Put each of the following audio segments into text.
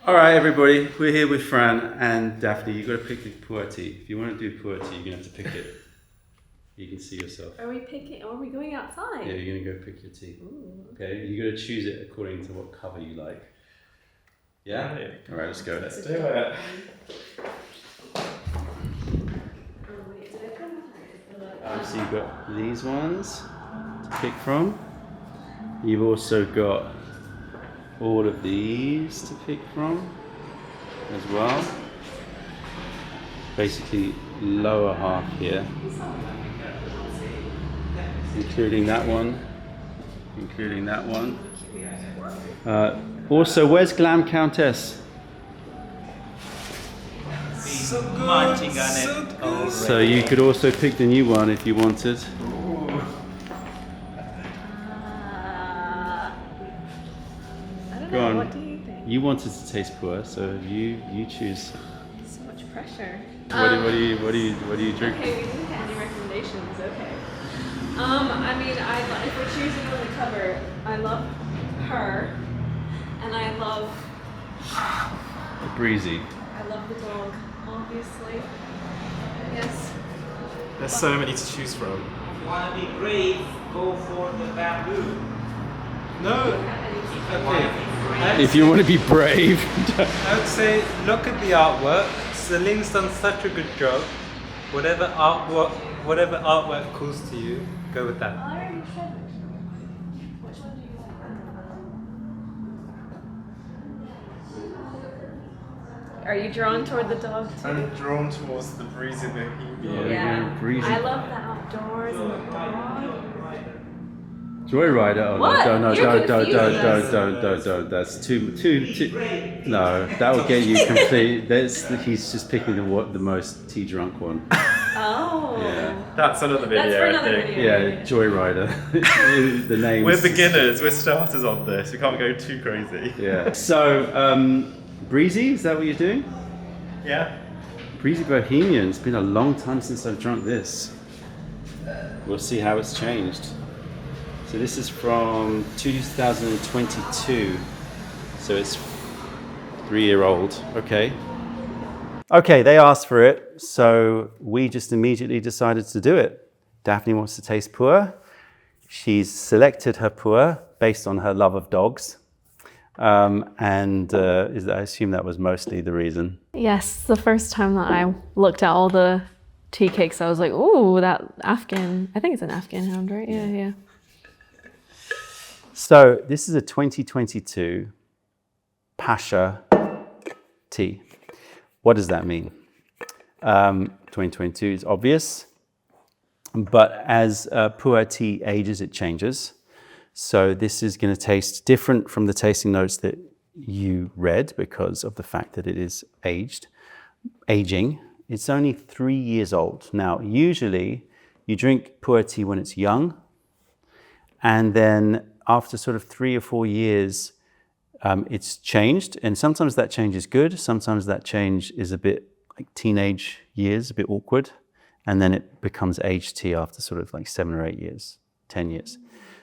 All right, everybody, we're here with Fran and Dafne. You've got to pick the Puer tea. If you want to do Puer tea, you're going to have to pick it. You can see yourself. Are we picking? Are we going outside? Yeah, you're going to go pick your tea. Ooh. Okay, you got to choose it according to what cover you like. Yeah? All right, let's go. Let's do it. So you've got these ones to pick from. You've also got all of these to pick from as well. Basically, lower half here, including that one. Also, where's Glam Countess? So good. Munching on it already. So you could also pick the new one if you wanted. I don't Go know. on. What do you think? You wanted to taste Puer, so you choose. So much pressure. What do you drink? Okay, we didn't have any recommendations. Okay. I mean, if we're choosing on the cover, I love her, and I love Breezy. I love the dog, obviously. Yes. There's so many to choose from. Want to be brave? Go for the bamboo. No. Okay. If you want to be brave. I would say look at the artwork. Celine's done such a good job. Whatever artwork calls to you, go with that. I already said which one do you like? Are you drawn toward the dog too? I'm drawn towards the Breezy Bohemian. Yeah. Breezy. I love the outdoors and the dog. Joyrider? Oh, What? no, You're confusing us. don't. That's too. No, that will get you complete. He's just picking the most tea drunk one. Oh. Yeah. That's another video. That's for I another think. video. Yeah, Joyrider. The name. We're beginners. We're starters on this. We can't go too crazy. Yeah. So, Breezy, is that what you're doing? Yeah. Breezy Bohemian. It's been a long time since I've drunk this. We'll see how it's changed. So this is from 2022. So it's 3-year-old. Okay. Okay, they asked for it, so we just immediately decided to do it. Dafne wants to taste Puer. She's selected her Puer based on her love of dogs. I assume that was mostly the reason. Yes, the first time that I looked at all the tea cakes, I was like, "Ooh, that Afghan! I think it's an Afghan hound, right? Yeah." So this is a 2022 Pasha tea. What does that mean? 2022 is obvious, but as Puer tea ages, it changes. So this is going to taste different from the tasting notes that you read because of the fact that it is aging. It's only 3 years old. Now, usually you drink Puer tea when it's young, and then after sort of 3 or 4 years, it's changed. And sometimes that change is good. Sometimes that change is a bit like teenage years, a bit awkward. And then it becomes aged tea after sort of like 7 or 8 years, 10 years.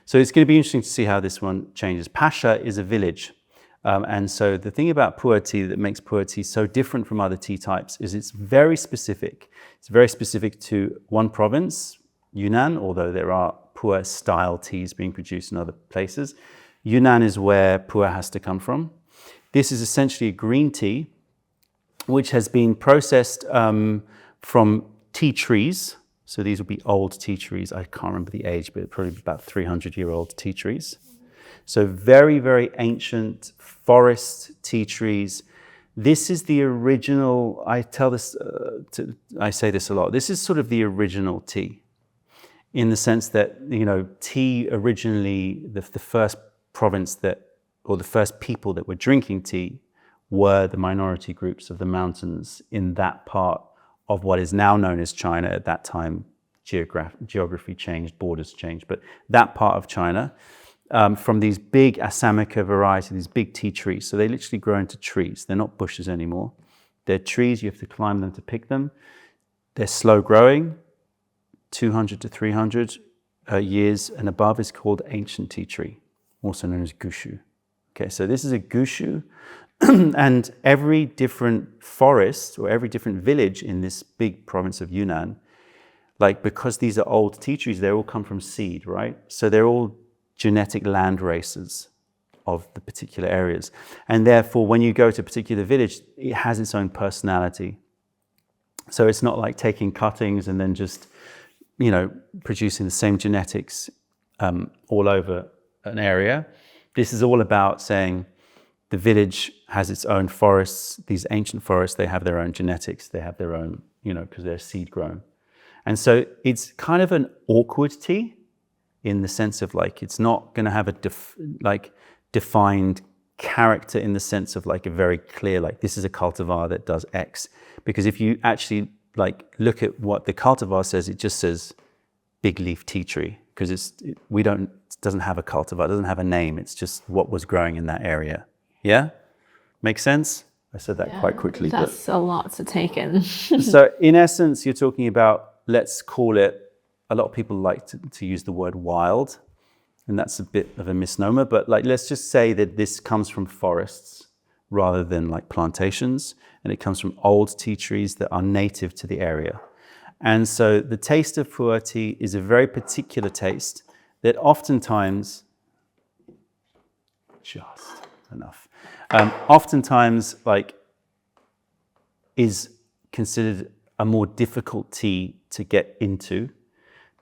So it's going to be interesting to see how this one changes. Pasha is a village. And so the thing about Puer tea that makes Puer tea so different from other tea types is it's very specific. It's very specific to one province, Yunnan, although there are Puer style teas being produced in other places. Yunnan is where Puer has to come from. This is essentially a green tea, which has been processed from tea trees. So these will be old tea trees. I can't remember the age, but probably about 300-year-old tea trees. So very, very ancient forest tea trees. This is the original, I say this a lot, this is sort of the original tea in the sense that, tea originally, the first province or the first people that were drinking tea were the minority groups of the mountains in that part of what is now known as China. At that time, geography changed, borders changed, but that part of China, from these big Assamica variety, these big tea trees. So they literally grow into trees. They're not bushes anymore. They're trees, you have to climb them to pick them. They're slow growing, 200 to 300 years and above is called ancient tea tree, also known as Gushu. Okay, so this is a Gushu. And every different forest or every different village in this big province of Yunnan, like because these are old tea trees, they all come from seed, right? So they're all genetic land races of the particular areas. And therefore, when you go to a particular village, it has its own personality. So it's not like taking cuttings and then just, producing the same genetics all over an area. This is all about saying the village has its own forests. These ancient forests, they have their own genetics. They have their own, because they're seed grown. And so it's kind of an awkward tea in the sense of like, it's not going to have a defined character in the sense of like a very clear, like this is a cultivar that does X. Because if you actually like look at what the cultivar says, it just says big leaf tea tree, because it doesn't have a cultivar, it doesn't have a name. It's just what was growing in that area. Yeah? Make sense? I said that quite quickly. That's a lot to take in. So in essence, you're talking about, let's call it, a lot of people like to use the word wild, and that's a bit of a misnomer, but like let's just say that this comes from forests rather than like plantations, and it comes from old tea trees that are native to the area. And so the taste of pu'er tea is a very particular taste that oftentimes, just enough, oftentimes like is considered a more difficult tea to get into,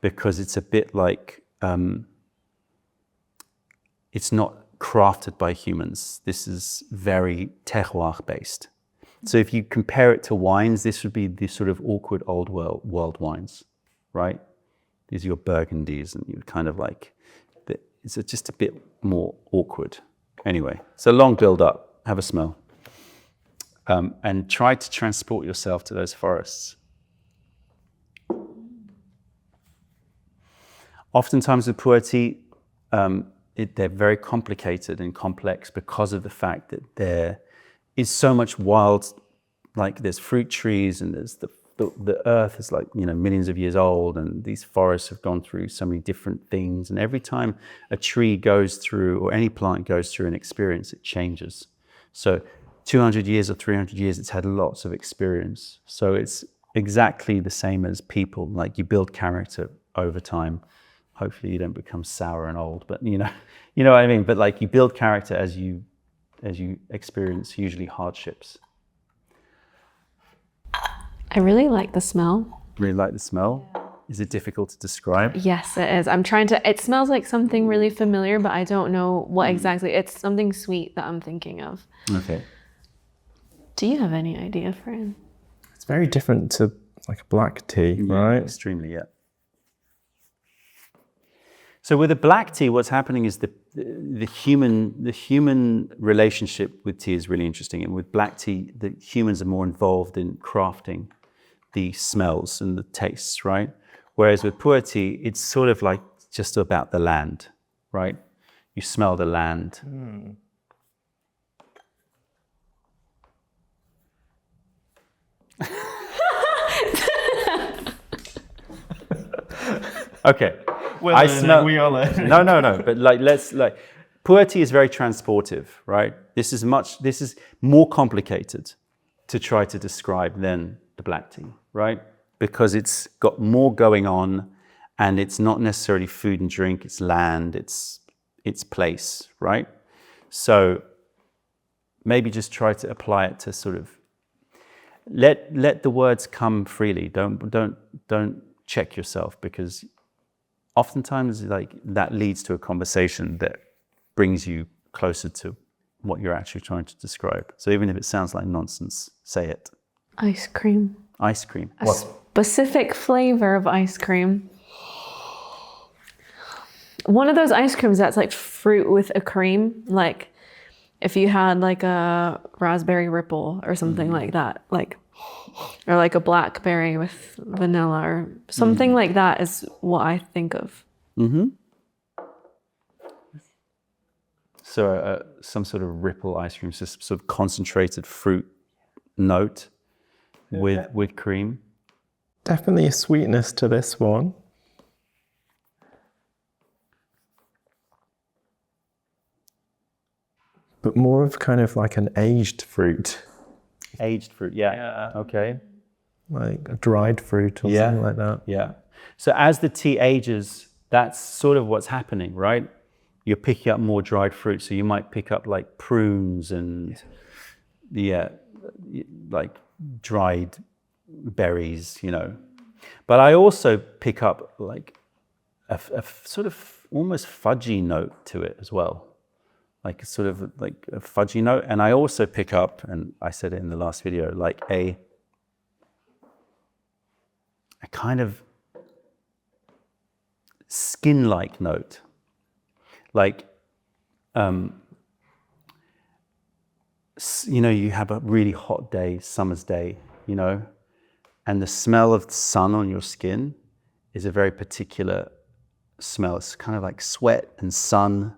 because it's a bit like, it's not crafted by humans. This is very terroir based. So if you compare it to wines, this would be the sort of awkward old world wines, right? These are your Burgundies, and you're kind of like, it's just a bit more awkward. Anyway, it's a long build up. Have a smell. And try to transport yourself to those forests. Oftentimes with pu'er tea, they're very complicated and complex because of the fact that there is so much wild, like there's fruit trees, and there's the earth is like, millions of years old, and these forests have gone through so many different things. And every time a tree goes through, or any plant goes through an experience, it changes. So 200 years or 300 years, it's had lots of experience. So it's exactly the same as people, like you build character over time. Hopefully you don't become sour and old, but you know what I mean? But like you build character as you experience usually hardships. I really like the smell. Really like the smell? Yeah. Is it difficult to describe? Yes, it is. It smells like something really familiar, but I don't know what exactly. It's something sweet that I'm thinking of. Okay. Do you have any idea, Fran? It's very different to like a black tea, right? Extremely, yeah. So with a black tea, what's happening is the human relationship with tea is really interesting. And with black tea, the humans are more involved in crafting the smells and the tastes, right? Whereas with pu'er tea, it's sort of like just about the land, right? You smell the land. Mm. Okay. I smell. We are learning. No. But pu'er tea is very transportive, right? This is more complicated to try to describe than the black tea, right? Because it's got more going on, and it's not necessarily food and drink. It's land. It's place, right? So maybe just try to apply it to sort of let the words come freely. Don't check yourself, because oftentimes like that leads to a conversation that brings you closer to what you're actually trying to describe. So even if it sounds like nonsense, say it. Ice cream. Ice cream. A specific flavor of ice cream. One of those ice creams that's like fruit with a cream, like if you had like a raspberry ripple or something like that, or like a blackberry with vanilla or something like that is what I think of. Mm-hmm. So some sort of ripple ice cream, so sort of concentrated fruit note with cream. Definitely a sweetness to this one. But more of kind of like an aged fruit, Aged fruit, yeah. Okay. like a dried fruit or something like that. Yeah. So as the tea ages, that's sort of what's happening, right? You're picking up more dried fruit. So you might pick up like prunes and like dried berries, you know. But I also pick up like a sort of almost fudgy note to it as well. Like a sort of like a fudgy note. And I also pick up, and I said it in the last video, like a kind of skin-like note. Like, you know, you have a really hot day, summer's day, you know, and the smell of the sun on your skin is a very particular smell. It's kind of like sweat and sun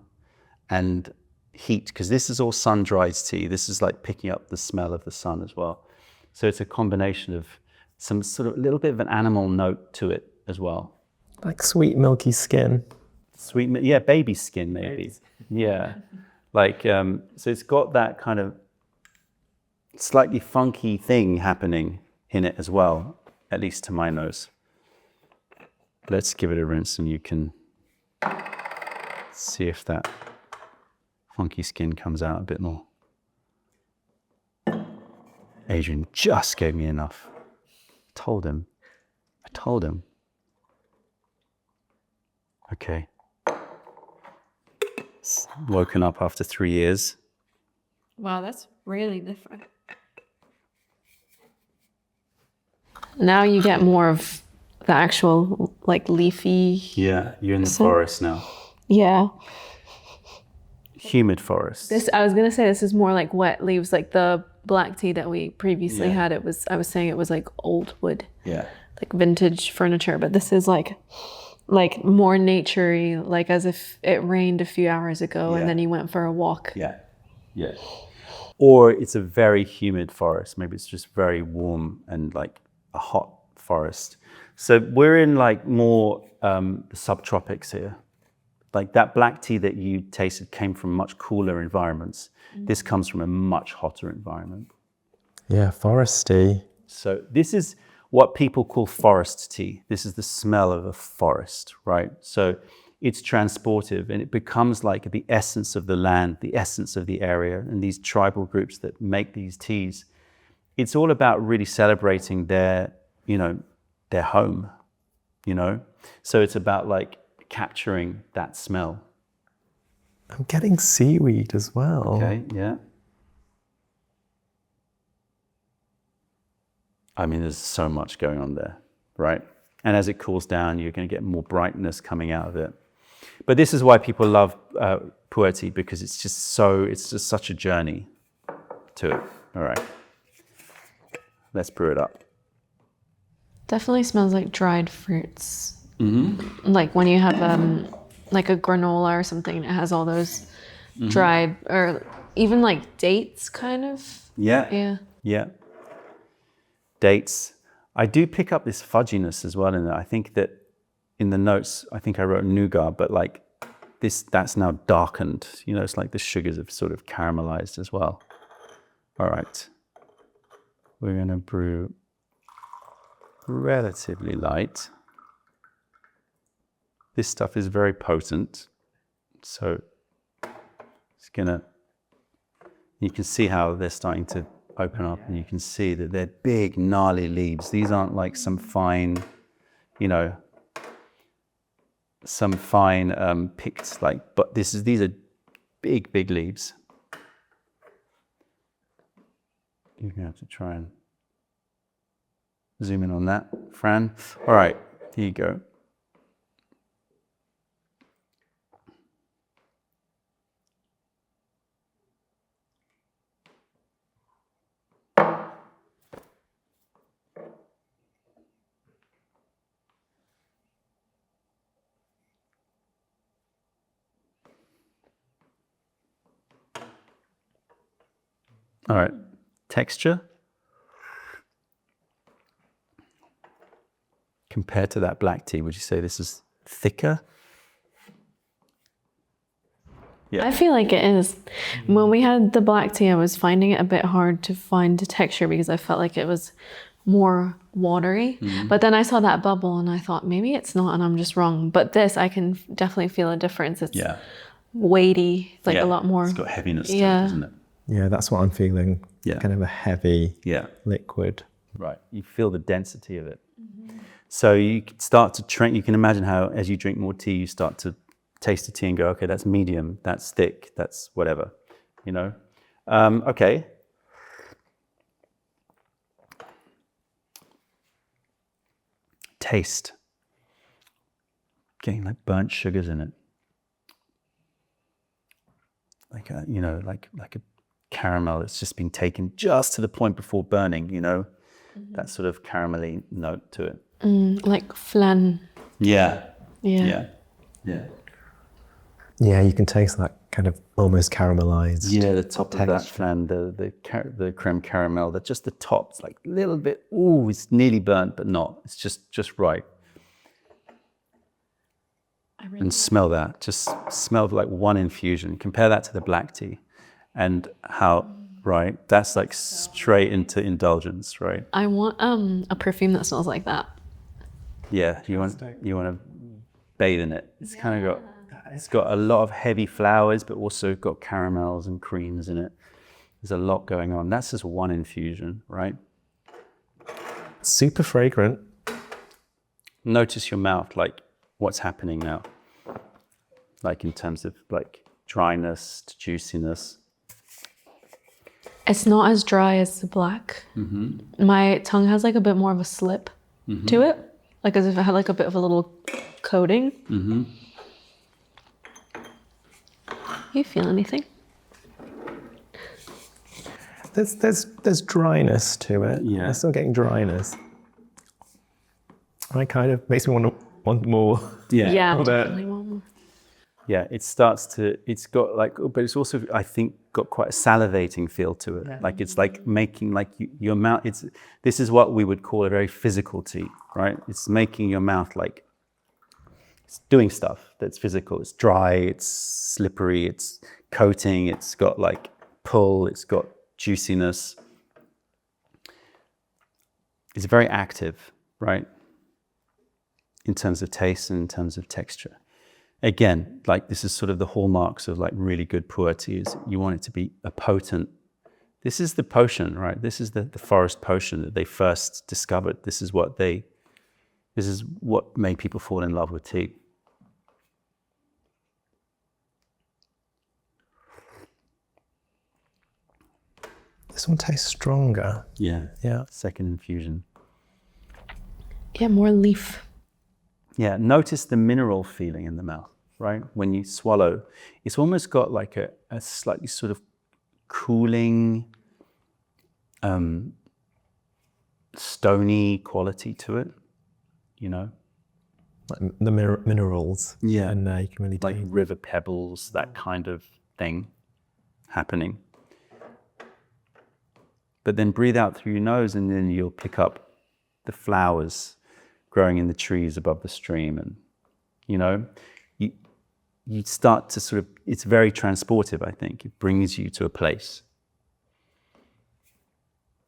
and heat, because this is all sun-dried tea. This is like picking up the smell of the sun as well. So it's a combination of some sort of little bit of an animal note to it as well. Like sweet milky skin. Sweet, yeah, baby skin maybe. Yeah, like so it's got that kind of slightly funky thing happening in it as well, at least to my nose. Let's give it a rinse and you can see if that funky skin comes out a bit more. Adrian just gave me enough. I told him. Okay. Woken up after 3 years. Wow, that's really different. Now you get more of the actual like leafy. Yeah, you're in the forest now. Yeah. Humid forest. I was gonna say this is more like wet leaves, like the black tea that we previously had. I was saying it was like old wood. Yeah. Like vintage furniture, but this is like more naturey, like as if it rained a few hours ago and then you went for a walk. Yeah. Or it's a very humid forest. Maybe it's just very warm and like a hot forest. So we're in like more the subtropics here. Like that black tea that you tasted came from much cooler environments. This comes from a much hotter environment. Yeah, forest tea. So this is what people call forest tea. This is the smell of a forest, right? So it's transportive and it becomes like the essence of the land, the essence of the area, and these tribal groups that make these teas. It's all about really celebrating their, you know, their home, you know? So it's about like capturing that smell. I'm getting seaweed as well. Okay, yeah. I mean, there's so much going on there, right? And as it cools down, you're going to get more brightness coming out of it. But this is why people love pu'er tea, because it's just such a journey to it. All right. Let's brew it up. Definitely smells like dried fruits. Mm-hmm. Like when you have like a granola or something, it has all those dried, or even like dates kind of. Yeah. Dates. I do pick up this fudginess as well in it. I think that in the notes, I think I wrote nougat, but like that's now darkened. You know, it's like the sugars have sort of caramelized as well. All right. We're going to brew relatively light. This stuff is very potent. So it's gonna, you can see how they're starting to open up, and you can see that they're big, gnarly leaves. These aren't like some fine, you know, picked like, but these are big, big leaves. You're gonna have to try and zoom in on that, Fran. All right, here you go. All right, texture. Compared to that black tea, would you say this is thicker? Yeah. I feel like it is. When we had the black tea, I was finding it a bit hard to find the texture because I felt like it was more watery. But then I saw that bubble and I thought maybe it's not and I'm just wrong. But this, I can definitely feel a difference. It's weighty. It's like a lot more. It's got heaviness to it, Yeah. doesn't it? Yeah, that's what I'm feeling. Yeah. Kind of a heavy Yeah. liquid. Right. You feel the density of it. So you can start to train. You can imagine how as you drink more tea, you start to taste the tea and go, okay, that's medium, that's thick, that's whatever, you know? Okay. Taste. Getting like burnt sugars in it. Like a, you know, like a caramel that's just been taken just to the point before burning, you know? That sort of caramelly note to it. Like flan. Yeah. Yeah. Yeah. Yeah. Yeah, you can taste that kind of almost caramelized. Yeah, the top of that flan, the creme caramel, that just the top, it's like a little bit, ooh, it's nearly burnt, but not. It's just right. And smell that. Just smell like one infusion. Compare that to the black tea and how, right, that's like straight into indulgence, right? I want a perfume that smells like that. Yeah, you want to bathe in it. It's kind of got a lot of heavy flowers, but also got caramels and creams in it. There's a lot going on. That's just one infusion, right? Super fragrant. Notice your mouth, like what's happening now, like in terms of like dryness to juiciness. It's not as dry as the black. My tongue has like a bit more of a slip to it, like as if it had like a bit of a little coating. You feel anything? There's dryness to it. Yeah. I'm still getting dryness. I kind of makes me want more. Yeah, But- definitely want more. Yeah, it's got like, but it's also, I think, got quite a salivating feel to it. Like it's like making like your mouth, this is what we would call a very physical tea, right? It's making your mouth like, it's doing stuff that's physical. It's dry, it's slippery, it's coating, it's got like pull, it's got juiciness. It's very active, right? In terms of taste and in terms of texture. Again, like this is sort of the hallmarks of like really good pu'er tea is you want it to be a potent. This is the potion, right? This is the forest potion that they first discovered. This is what made people fall in love with tea. This one tastes stronger. Yeah. Yeah. Second infusion. Yeah, more leaf. Yeah, notice the mineral feeling in the mouth, right? When you swallow, it's almost got like a slightly sort of cooling, stony quality to it, you know? Like the minerals. Yeah. And you can really Like taste. river pebbles, that kind of thing happening. But then breathe out through your nose and then you'll pick up the flowers growing in the trees above the stream, and you know, you start to sort of, it's very transportive, I think. It brings you to a place.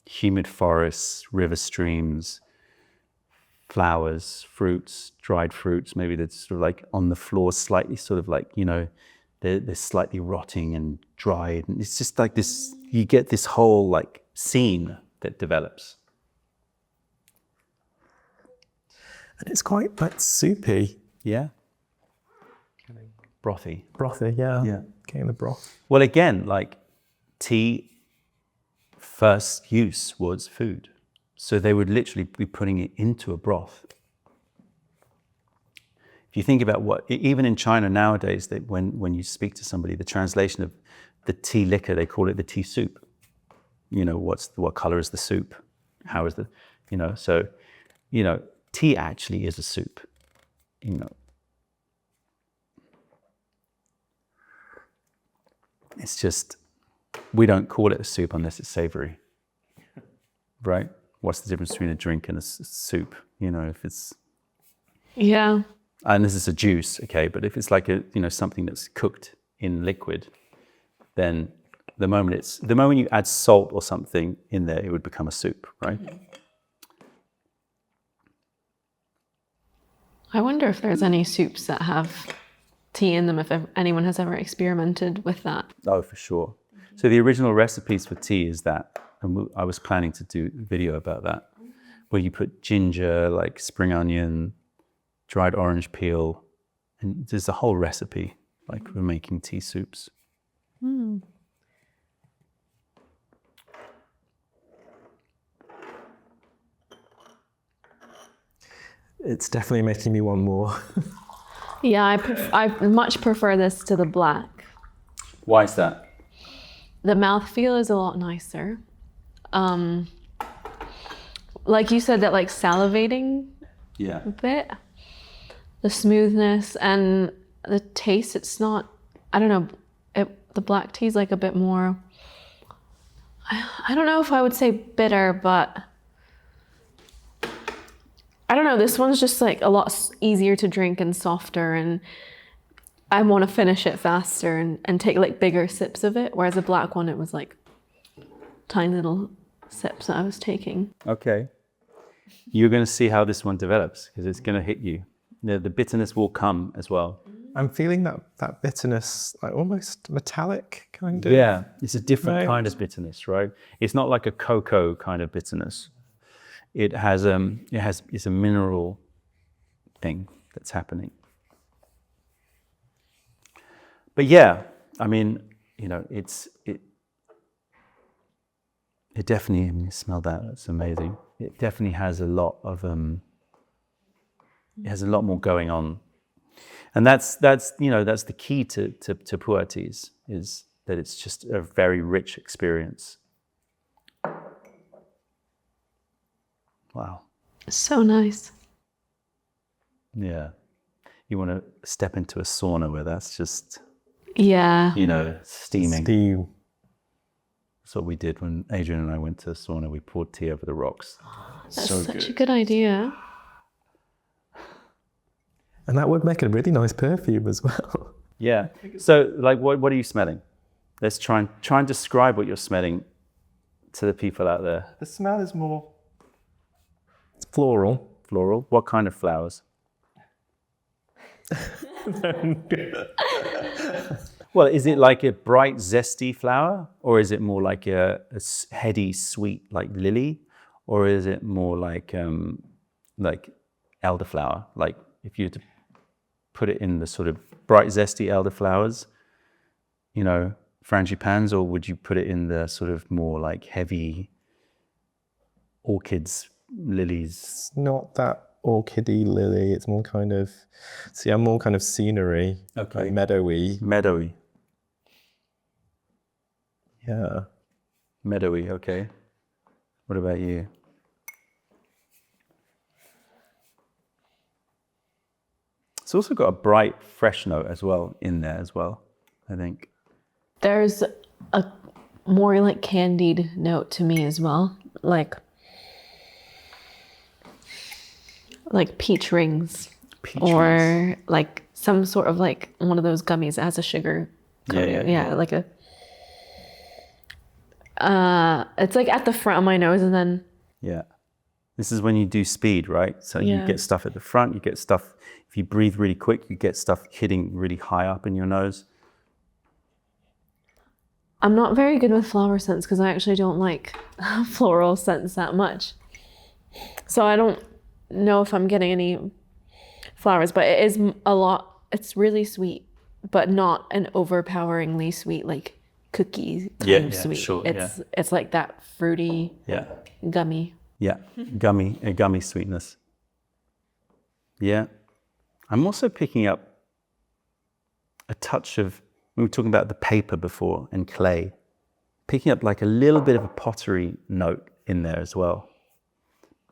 Humid forests, river streams, flowers, fruits, dried fruits, maybe that's sort of like on the floor, slightly sort of like, you know, they're slightly rotting and dried. And it's just like this, you get this whole like scene that develops. And it's quite like soupy. Yeah. Brothy. Brothy, yeah. Yeah. Getting the broth. Well, again, like tea, first use was food. So they would literally be putting it into a broth. If you think about what, even in China nowadays, that when you speak to somebody, the translation of the tea liquor, they call it the tea soup. You know, what color is the soup? How is the, you know, so, you know, tea actually is a soup, you know. It's just, we don't call it a soup unless it's savory, right? What's the difference between a drink and a soup? You know, if it's, Yeah. and this is a juice, okay, but if it's like a, you know, something that's cooked in liquid, then the moment you add salt or something in there, it would become a soup, right? I wonder if there's any soups that have tea in them, if anyone has ever experimented with that. Oh, for sure. So the original recipes for tea is that, and I was planning to do a video about that, where you put ginger, like spring onion, dried orange peel, and there's a whole recipe, like for making tea soups. It's definitely making me want more. Yeah, I much prefer this to the black. Why is that? The mouthfeel is a lot nicer. Like you said, that like salivating Yeah. bit, the smoothness and the taste, it's not, I don't know, the black tea is like a bit more, I don't know if I would say bitter, but I don't know, this one's just like a lot easier to drink and softer, and I want to finish it faster and take like bigger sips of it, whereas the black one, it was like tiny little sips that I was taking. Okay. You're going to see how this one develops, because it's going to hit you. The bitterness will come as well. I'm feeling that bitterness, like almost metallic kind of. Yeah, it's a different Right. kind of bitterness, right? It's not like a cocoa kind of bitterness. It's a mineral thing that's happening. But yeah, I mean, you know, it definitely, I mean, you smell that, that's amazing. It definitely has a lot of, it has a lot more going on. And that's you know, that's the key to pu'er teas, is that it's just a very rich experience. Wow. So nice. Yeah. You want to step into a sauna where that's just, Yeah. you know, steaming. Steam. That's what we did when Adrian and I went to a sauna. We poured tea over the rocks. That's So such good. a good idea. And that would make a really nice perfume as well. Yeah. So, like, what are you smelling? Let's try and describe what you're smelling to the people out there. The smell is more... It's floral. Floral. What kind of flowers? Well, is it like a bright, zesty flower, or is it more like a heady, sweet, like lily, or is it more like elderflower? Like if you were to put it in the sort of bright, zesty elderflowers, you know, frangipans, or would you put it in the sort of more like heavy orchids, lilies? Not that orchidy lily. It's more kind of... See, I'm more kind of scenery. Okay. Like meadowy. Meadowy. Yeah. Meadowy, okay. What about you? It's also got a bright, fresh note as well in there as well, I think. There's a more like candied note to me as well. Like peach rings. Peach or rings. like some sort of like one of those gummies that has a sugar coating. Yeah. Like a it's like at the front of my nose, and then Yeah. This is when you do speed, right? So you Yeah. get stuff at the front, you get stuff, if you breathe really quick, you get stuff hitting really high up in your nose. I'm not very good with flower scents because I actually don't like floral scents that much. So I don't know if I'm getting any flowers, but it is a lot. It's really sweet, but not an overpoweringly sweet, like cookie kind of sweet. Sure, it's like that fruity, Yeah. gummy. Yeah, a gummy sweetness. Yeah. I'm also picking up a touch of, we were talking about the paper before and clay, picking up like a little bit of a pottery note in there as well.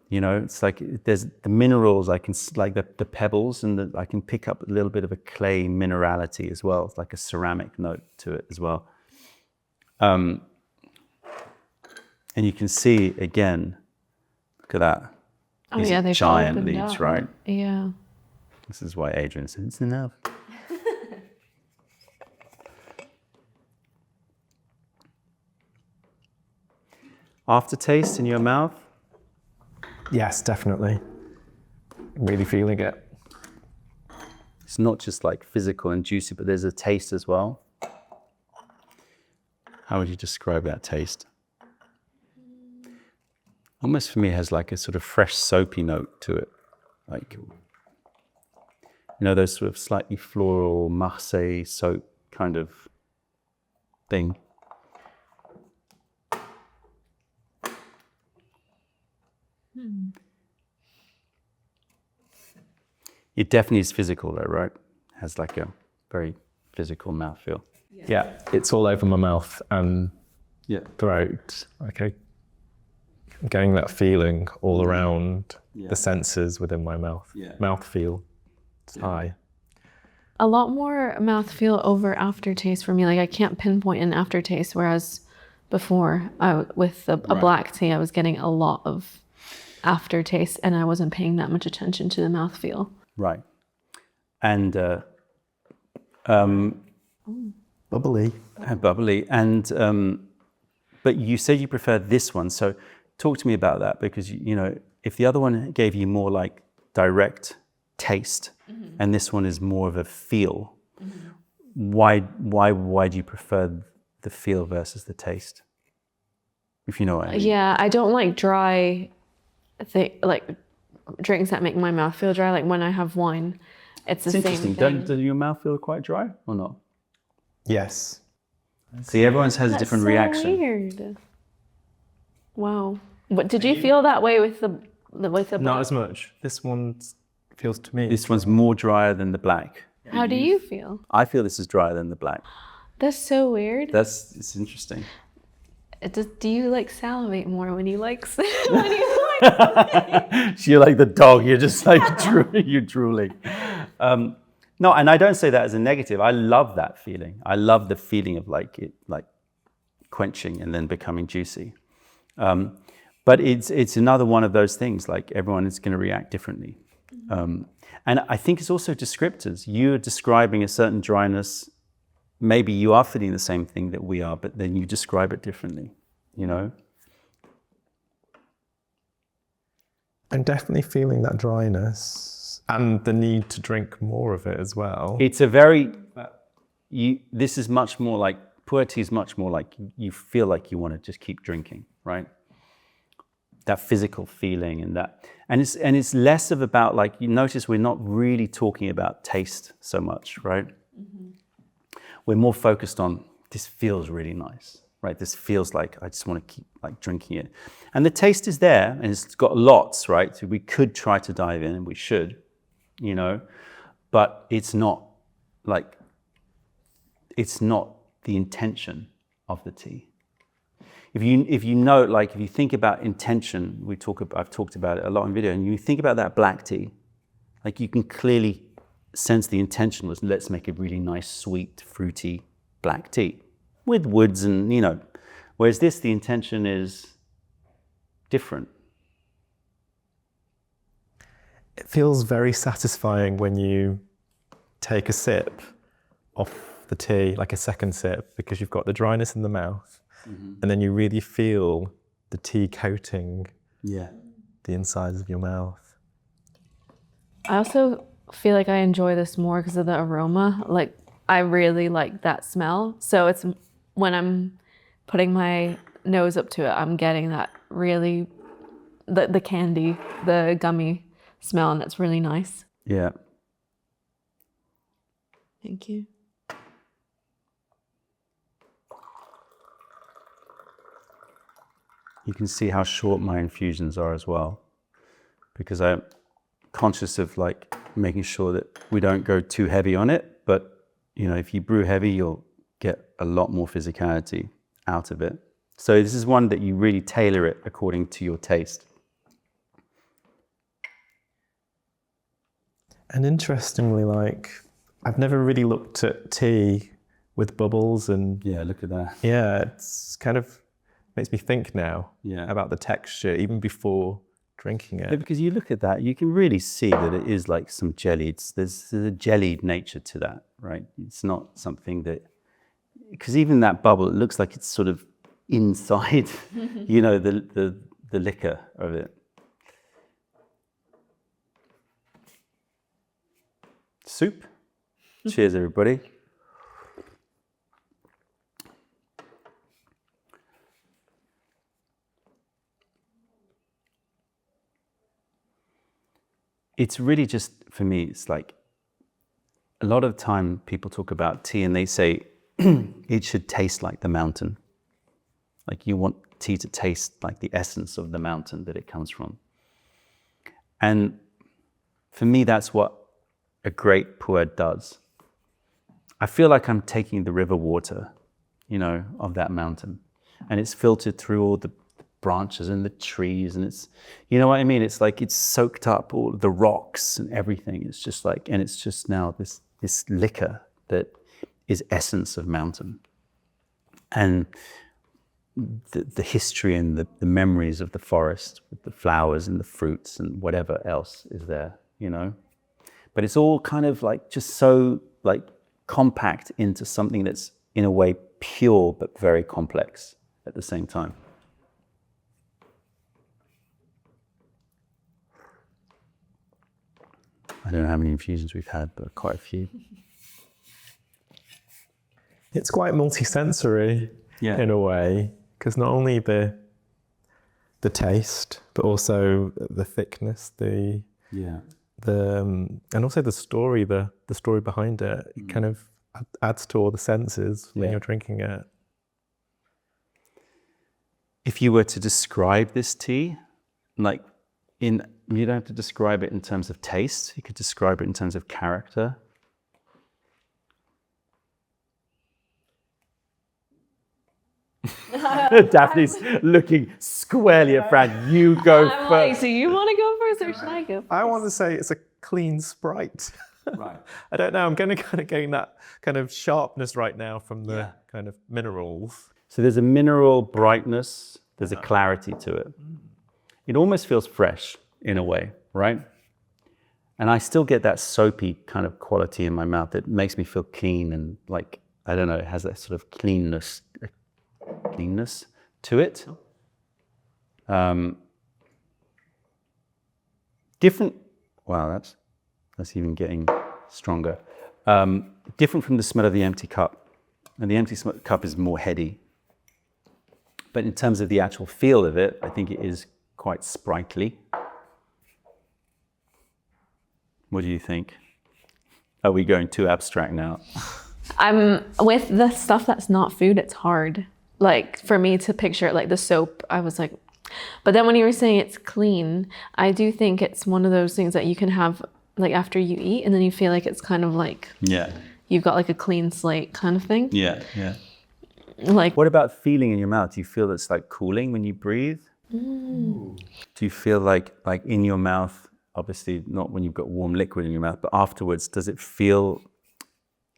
You know, it's like there's the minerals, I can, like the pebbles, and I can pick up a little bit of a clay minerality as well. It's like a ceramic note to it as well. And you can see again, look at that. Oh These yeah, they've giant opened leaves, up. right? Yeah. This is why Adrian said it's enough. aftertaste in your mouth? Yes, definitely. Really feeling it. It's not just like physical and juicy, but there's a taste as well. How would you describe that taste? Almost for me, it has like a sort of fresh soapy note to it. Like, you know, those sort of slightly floral Marseille soap kind of thing. It definitely is physical though, right? Has like a very physical mouthfeel. Yeah, it's all over my mouth and throat. Okay, I'm getting that feeling all around the senses within my mouth. Mouth feel, it's high. A lot more mouthfeel over aftertaste for me. Like I can't pinpoint an aftertaste, whereas before with a black tea, I was getting a lot of aftertaste and I wasn't paying that much attention to the mouthfeel. Right. And Bubbly. bubbly. And but you said you prefer this one. So talk to me about that, because you know, if the other one gave you more like direct taste and this one is more of a feel, why do you prefer the feel versus the taste? If you know what I mean. Yeah, I don't like dry like drinks that make my mouth feel dry. Like when I have wine, it's the same Interesting. thing. Does your mouth feel quite dry or not? Yes. See, everyone's has a That's different so reaction. Weird. Wow. What did you feel that way with the Not as much. This one feels to me. This one's more drier than the black. How do you feel? I feel this is drier than the black. That's so weird. It's interesting. Do you like salivate more when you like You're like the dog. You're just like you're drooling. No, and I don't say that as a negative. I love that feeling. I love the feeling of like it, like quenching and then becoming juicy. But it's another one of those things. Like everyone is going to react differently, and I think it's also descriptors. You're describing a certain dryness. Maybe you are feeling the same thing that we are, but then you describe it differently. You know. I'm definitely feeling that dryness and the need to drink more of it as well. It's a very, this is much more like, Puer tea is much more like you feel like you want to just keep drinking, right? That physical feeling and it's less of about like, you notice we're not really talking about taste so much, right? We're more focused on, this feels really nice, right? This feels like I just want to keep like drinking it. And the taste is there and it's got lots, right? So we could try to dive in and we should, you know, but it's not the intention of the tea. If you know, like if you think about intention, I've talked about it a lot in video, and you think about that black tea, like you can clearly sense the intention was, let's make a really nice, sweet, fruity black tea with woods and, you know, whereas this, the intention is different. It feels very satisfying when you take a sip off the tea, like a second sip, because you've got the dryness in the mouth, and then you really feel the tea coating the insides of your mouth. I also feel like I enjoy this more because of the aroma. Like I really like that smell. So it's when I'm putting my nose up to it, I'm getting that really, the candy, the gummy smell, and it's really nice. Yeah. Thank you. You can see how short my infusions are as well, because I'm conscious of like making sure that we don't go too heavy on it. But you know, if you brew heavy, you'll get a lot more physicality out of it. So this is one that you really tailor it according to your taste. And interestingly, like I've never really looked at tea with bubbles and Yeah, look at that. yeah, it's kind of makes me think now Yeah. about the texture even before drinking it. Yeah, because you look at that, you can really see that it is like some jelly. There's a jellied nature to that, right? It's not something that, because even that bubble, it looks like it's sort of inside, you know, the liquor of it. Soup. Cheers, everybody. It's really just, for me, it's like a lot of time people talk about tea and they say it should taste like the mountain. Like you want tea to taste like the essence of the mountain that it comes from. And for me, that's what a great pu'er does. I feel like I'm taking the river water, you know, of that mountain, and it's filtered through all the branches and the trees, and it's, you know what I mean? It's like it's soaked up all the rocks and everything. It's just like, and it's just now this liquor that is essence of mountain. And the history and the memories of the forest with the flowers and the fruits and whatever else is there, you know? But it's all kind of like just so like compact into something that's in a way pure but very complex at the same time. I don't know how many infusions we've had, but quite a few. It's quite multi-sensory in a way, because not only the taste, but also the thickness, and also the story behind it. It kind of adds to all the senses when you're drinking it. If you were to describe this tea, like you don't have to describe it in terms of taste, you could describe it in terms of character. Daphne's looking squarely at Fran. You go I'm first. like, so you want to go first or should I go first? I want to say it's a clean Sprite. Right. I don't know, I'm going to kind of gain that kind of sharpness right now from the kind of minerals. So there's a mineral brightness, there's a clarity to it. It almost feels fresh in a way, right? And I still get that soapy kind of quality in my mouth that makes me feel clean and like, I don't know, it has that sort of cleanness to it. Different, wow, that's even getting stronger. Different from the smell of the empty cup. And the empty cup is more heady. But in terms of the actual feel of it, I think it is quite sprightly. What do you think? Are we going too abstract now? With the stuff that's not food, it's hard. Like for me to picture it, like the soap, I was like, but then when you were saying it's clean, I do think it's one of those things that you can have like after you eat and then you feel like it's kind of like, you've got like a clean slate kind of thing. Yeah. Like, what about feeling in your mouth? Do you feel it's like cooling when you breathe? Do you feel like in your mouth, obviously not when you've got warm liquid in your mouth, but afterwards, does it feel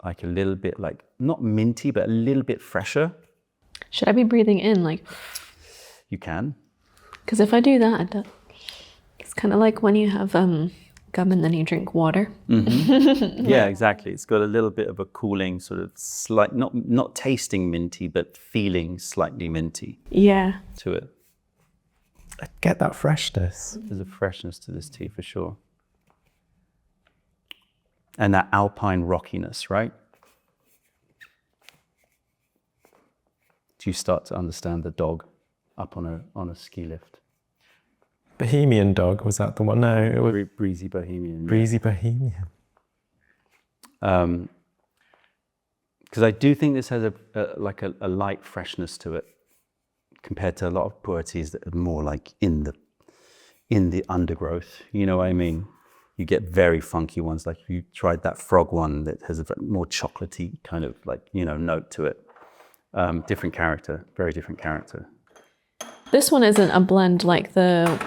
like a little bit like, not minty, but a little bit fresher? should I be breathing in? Like, You can. because if I do that, it's kind of like when you have gum and then you drink water. Yeah, exactly. It's got a little bit of a cooling sort of slight, not tasting minty, but feeling slightly minty Yeah. to it. I get that freshness. There's a freshness to this tea for sure. And that alpine rockiness, right? Do you start to understand the dog up on a ski lift? Bohemian dog, was that the one? No, it was Breezy Bohemian. Breezy Bohemian. Because I do think this has a light freshness to it compared to a lot of pu'er teas that are more like in the undergrowth. You know what I mean? You get very funky ones, like you tried that frog one that has a more chocolatey kind of like, note to it. Different character, very different character. This one isn't a blend like the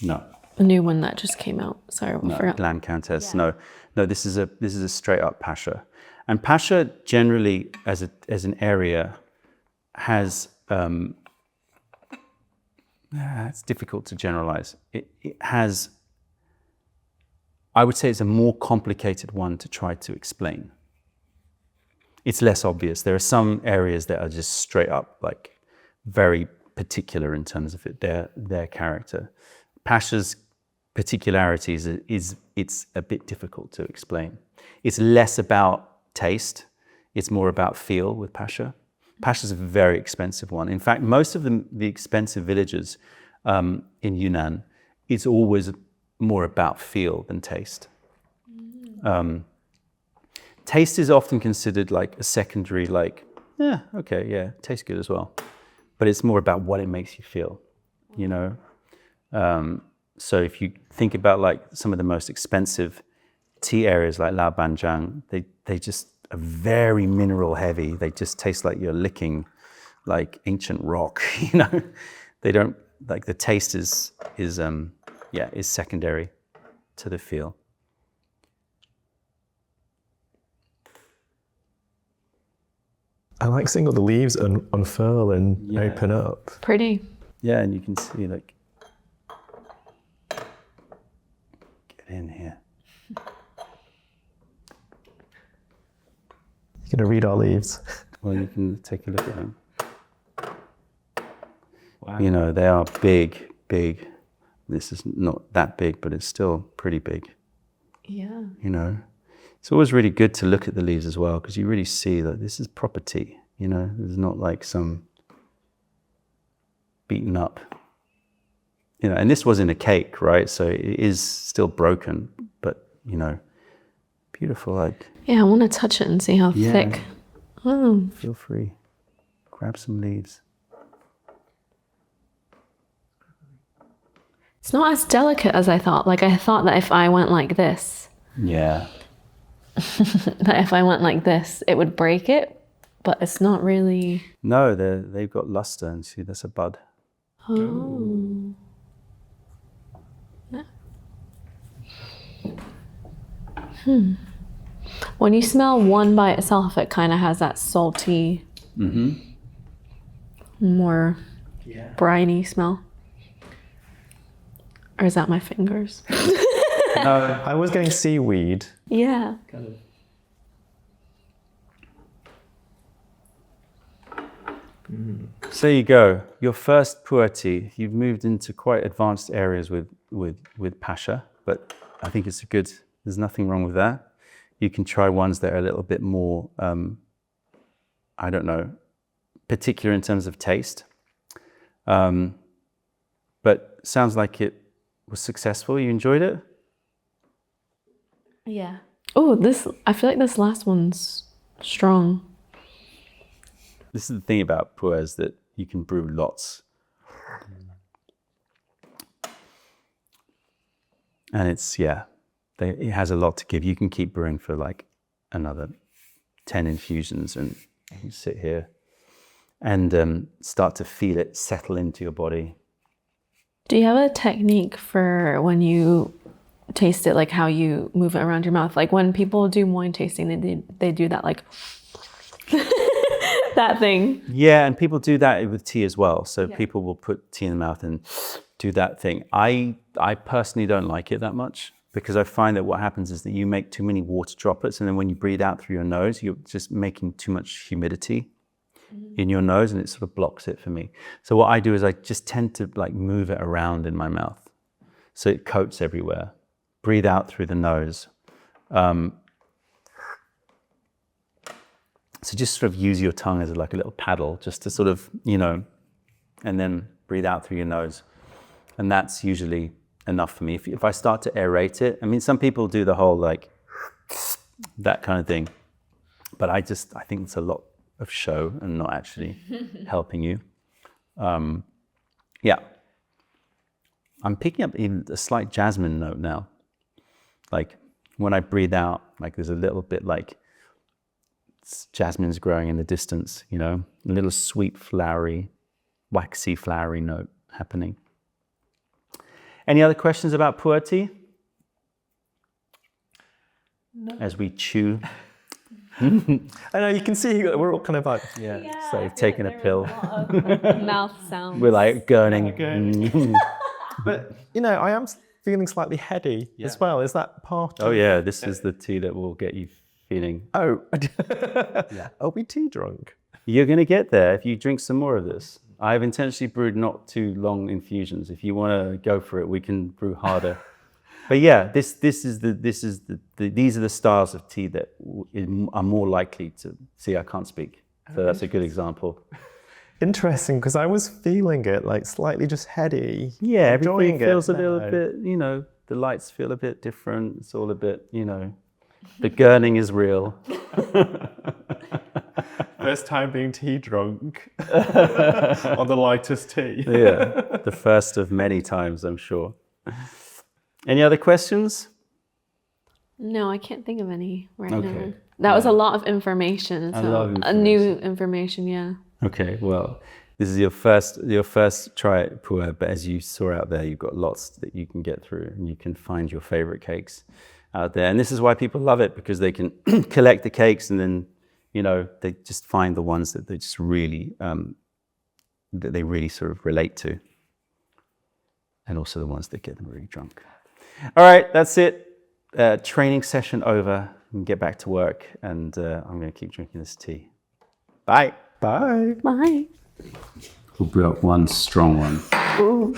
No. new one that just came out. Sorry, I forgot. Glam Countess. Yeah. No. This is a straight up Pasha, and Pasha generally as an area has. It's difficult to generalize. It has. I would say it's a more complicated one to try to explain. It's less obvious. There are some areas that are just straight up like very particular in terms of their character. Pasha's particularities it's a bit difficult to explain. It's less about taste, it's more about feel with Pasha. Pasha's a very expensive one. In fact, most of the expensive villages in Yunnan, it's always more about feel than taste. Taste is often considered like a secondary, like, yeah, okay, yeah, tastes good as well. But it's more about what it makes you feel, you know? So if you think about like some of the most expensive tea areas like Lao Banjiang, they just are very mineral heavy. They just taste like you're licking like ancient rock, you know? They don't, like the taste is secondary to the feel. I like seeing all the leaves unfurl and open up. Pretty. Yeah, and you can see like, get in here. You're gonna read our leaves. Well, you can take a look at them. Wow. You know, they are big, big. This is not that big, but it's still pretty big. Yeah. You know, it's always really good to look at the leaves as well, because you really see that this is proper tea. You know, there's not like some beaten up, you know, and this was in a cake, right? So it is still broken, but, you know, beautiful. Like, Yeah, I want to touch it and see how thick. Oh. Feel free. Grab some leaves. It's not as delicate as I thought. Like, I thought that if I went like this, Yeah. that if I went like this, it would break it, but it's not really. No, they've got luster, and see, that's a bud. Oh. Yeah. When you smell one by itself, it kind of has that salty, more briny smell. Or is that my fingers? No, I was getting seaweed. Yeah. Kind of. So there you go. Your first Puer tea. You've moved into quite advanced areas with Pasha, but I think it's good. There's nothing wrong with that. You can try ones that are a little bit more, I don't know, particular in terms of taste. But sounds like it was successful. You enjoyed it? Yeah. Oh, I feel like this last one's strong. This is the thing about Puer, is that you can brew lots. And it has a lot to give. You can keep brewing for like another 10 infusions, and you sit here and start to feel it settle into your body. Do you have a technique for when you taste it, like how you move it around your mouth? Like when people do wine tasting, they do that like that thing. Yeah, and people do that with tea as well. So people will put tea in the mouth and do that thing. I personally don't like it that much, because I find that what happens is that you make too many water droplets, and then when you breathe out through your nose, you're just making too much humidity in your nose, and it sort of blocks it for me. So what I do is I just tend to like move it around in my mouth so it coats everywhere. Breathe out through the nose. So just sort of use your tongue as like a little paddle, just to sort of, you know, and then breathe out through your nose. And that's usually enough for me. If I start to aerate it, I mean, some people do the whole like, that kind of thing. But I think it's a lot of show and not actually helping you. Yeah. I'm picking up even a slight jasmine note now. Like when I breathe out, like there's a little bit like jasmine's growing in the distance, you know, a little sweet, flowery, waxy, flowery note happening. Any other questions about Puer tea? No. As we chew. I know, you can see we're all kind of like, so you've taken a pill. Mouth sounds. We're like gurning. But, you know, I am feeling slightly heady as well. Is that part of... Oh yeah, this is the tea that will get you feeling... Oh, are we tea drunk? You're going to get there if you drink some more of this. I've intentionally brewed not too long infusions. If you want to go for it, we can brew harder. But yeah, these are the styles of tea that are more likely to see. I can't speak, so that's a good example. Interesting, because I was feeling it like slightly just heady. Yeah, everything enjoying feels it a little now. bit, you know, the lights feel a bit different. It's all a bit, you know, the gurning is real. First time being tea drunk on the lightest tea. Yeah, the first of many times, I'm sure. Any other questions? No, I can't think of any right Okay. now. That was a lot of information. A So lot of a new information, yeah. Okay, well, this is your first try at Puer, but as you saw out there, you've got lots that you can get through, and you can find your favorite cakes out there. And this is why people love it, because they can collect the cakes, and then, you know, they just find the ones that they just really that they really sort of relate to, and also the ones that get them really drunk. All right, that's it. Training session over. We can get back to work, and I'm going to keep drinking this tea. Bye. Bye. Bye. We'll brew up one strong one. Ooh.